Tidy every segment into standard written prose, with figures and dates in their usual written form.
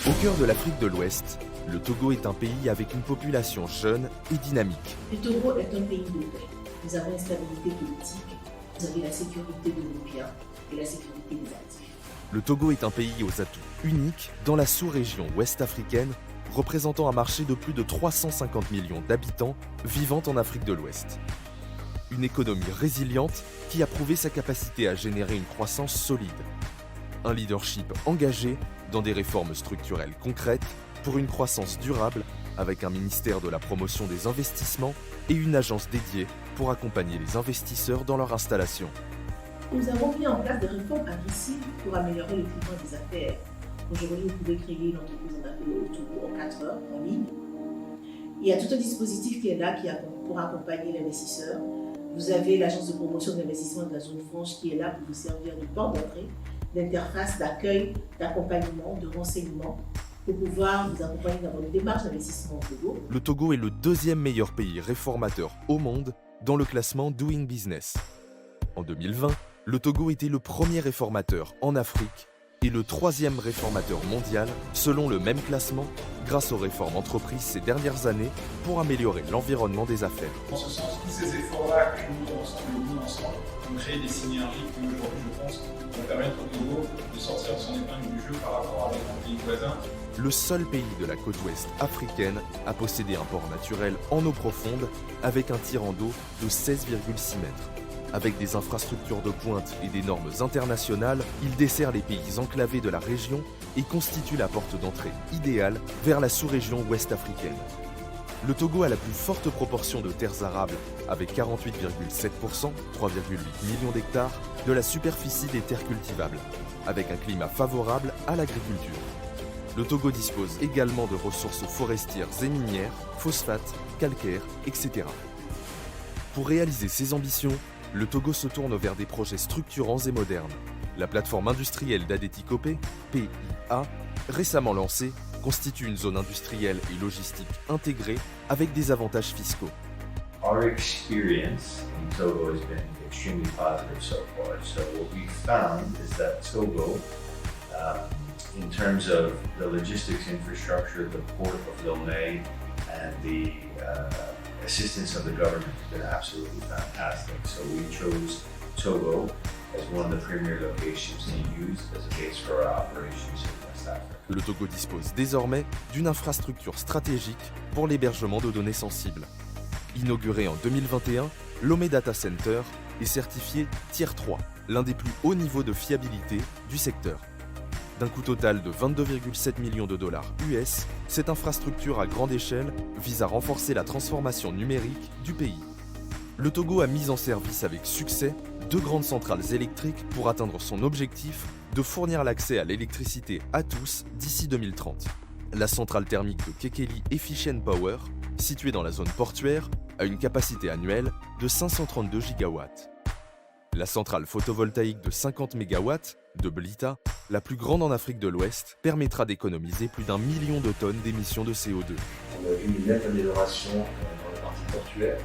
Au cœur de l'Afrique de l'Ouest, le Togo est un pays avec une population jeune et dynamique. Le Togo est un pays de paix. Nous avons une stabilité politique, vous avez la sécurité de nos biens et la sécurité des actifs. Le Togo est un pays aux atouts uniques dans la sous-région ouest africaine, représentant un marché de plus de 350 millions d'habitants vivant en Afrique de l'Ouest. Une économie résiliente qui a prouvé sa capacité à générer une croissance solide. Un leadership engagé dans des réformes structurelles concrètes pour une croissance durable avec un ministère de la promotion des investissements et une agence dédiée pour accompagner les investisseurs dans leur installation. Nous avons mis en place des réformes agressives pour améliorer le climat des affaires. Aujourd'hui, vous pouvez créer une entreprise en Afrique au Togo en 4 heures en ligne. Il y a tout un dispositif qui est là pour accompagner l'investisseur. Vous avez l'agence de promotion d'investissement de la zone franche qui est là pour vous servir de porte d'entrée, d'interface, d'accueil, d'accompagnement, de renseignement pour pouvoir vous accompagner dans votre démarche d'investissement au Togo. Le Togo est le deuxième meilleur pays réformateur au monde dans le classement Doing Business. En 2020, le Togo était le premier réformateur en Afrique et le troisième réformateur mondial selon le même classement grâce aux réformes entreprises ces dernières années pour améliorer l'environnement des affaires. En ce sens, tous ces efforts-là que nous mis ensemble ont créé des synergies qui aujourd'hui, je pense, vont permettre au Togo de sortir de son épingle du jeu par rapport à nos pays voisins. Le seul pays de la côte ouest africaine à posséder un port naturel en eau profonde avec un tirant d'eau de 16,6 mètres. Avec des infrastructures de pointe et des normes internationales, il dessert les pays enclavés de la région et constitue la porte d'entrée idéale vers la sous-région ouest africaine. Le Togo a la plus forte proportion de terres arables, avec 48,7%, 3,8 millions d'hectares, de la superficie des terres cultivables, avec un climat favorable à l'agriculture. Le Togo dispose également de ressources forestières et minières, phosphates, calcaires, etc. Pour réaliser ses ambitions, le Togo se tourne vers des projets structurants et modernes. La plateforme industrielle d'Adétikopé, PIA, récemment lancée, constitue une zone industrielle et logistique intégrée avec des avantages fiscaux. Our experience in Togo has been extremely positive so far. So what we found is that Togo, in terms of the logistics infrastructure, the port of Lomé, and the assistance of the government has been absolutely fantastic. So we chose Togo as one of the premier locations to use as a base for our operations in West Africa. Le Togo dispose désormais d'une infrastructure stratégique pour l'hébergement de données sensibles. Inauguré en 2021, Lomé Data Center est certifié Tier 3, l'un des plus hauts niveaux de fiabilité du secteur. D'un coût total de 22,7 millions de dollars US, cette infrastructure à grande échelle vise à renforcer la transformation numérique du pays. Le Togo a mis en service avec succès 2 grandes centrales électriques pour atteindre son objectif de fournir l'accès à l'électricité à tous d'ici 2030. La centrale thermique de Kekeli Efficient Power, située dans la zone portuaire, a une capacité annuelle de 532 gigawatts. La centrale photovoltaïque de 50 MW de Blita, la plus grande en Afrique de l'Ouest, permettra d'économiser plus d'1 million de tonnes d'émissions de CO2. On a vu une nette amélioration dans la partie portuaire,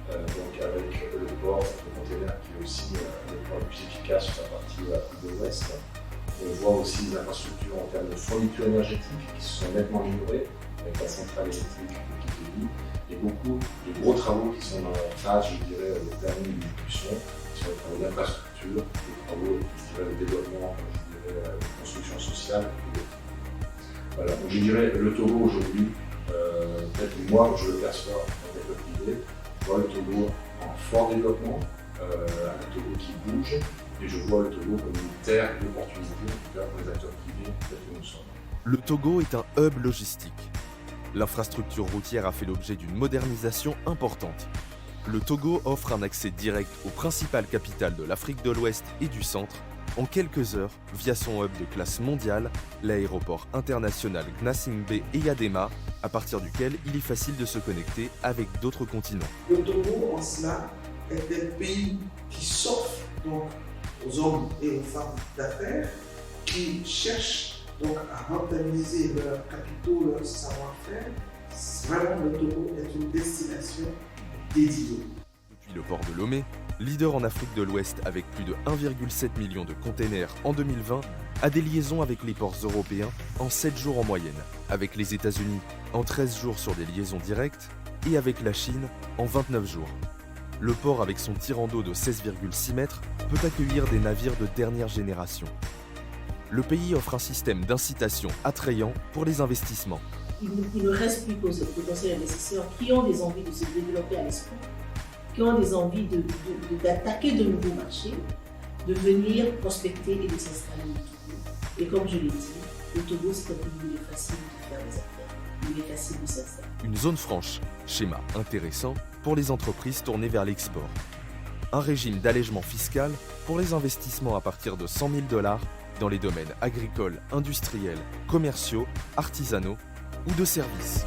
donc avec le port de container qui est aussi le port le plus efficace sur la partie de l'Afrique de l'Ouest. On voit aussi les infrastructures en termes de fourniture énergétique qui se sont nettement améliorées avec la centrale électrique de Kikeli et beaucoup de gros travaux qui sont dans la phase, je dirais, de planning d'exécution, qui sont des travaux d'infrastructure, des travaux de développement, je dirais, de construction sociale. Voilà, donc je dirais le Togo aujourd'hui, peut-être que moi je le perçois en tant que privé, je vois le Togo en fort développement, un Togo qui bouge, et je vois le Togo comme une terre d'opportunités, en tout cas pour les acteurs privés tels que nous sommes. Le Togo est un hub logistique. L'infrastructure routière a fait l'objet d'une modernisation importante. Le Togo offre un accès direct aux principales capitales de l'Afrique de l'Ouest et du Centre en quelques heures via son hub de classe mondiale, l'aéroport international Gnassingbé Eyadema, à partir duquel il est facile de se connecter avec d'autres continents. Le Togo, en cela, est un pays qui s'offre donc aux hommes et aux femmes d'affaires qui cherchent donc à rentabiliser leurs capitaux, leur savoir-faire. Vraiment, le Togo est une destination dédiée. Depuis le port de Lomé, leader en Afrique de l'Ouest avec plus de 1,7 million de containers en 2020, a des liaisons avec les ports européens en 7 jours en moyenne, avec les États-Unis en 13 jours sur des liaisons directes et avec la Chine en 29 jours. Le port avec son tirant d'eau de 16,6 mètres peut accueillir des navires de dernière génération. Le pays offre un système d'incitation attrayant pour les investissements. Il ne reste plus qu'aux potentiels investisseurs qui ont des envies de se développer à l'export, qui ont des envies d'attaquer de nouveaux marchés, de venir prospecter et de s'installer au Togo. Et comme je l'ai dit, le Togo, c'est un pays où il est facile de faire des affaires, il est facile de s'installer. Une zone franche, schéma intéressant pour les entreprises tournées vers l'export. Un régime d'allègement fiscal pour les investissements à partir de 100 000 $ dans les domaines agricoles, industriels, commerciaux, artisanaux ou de services.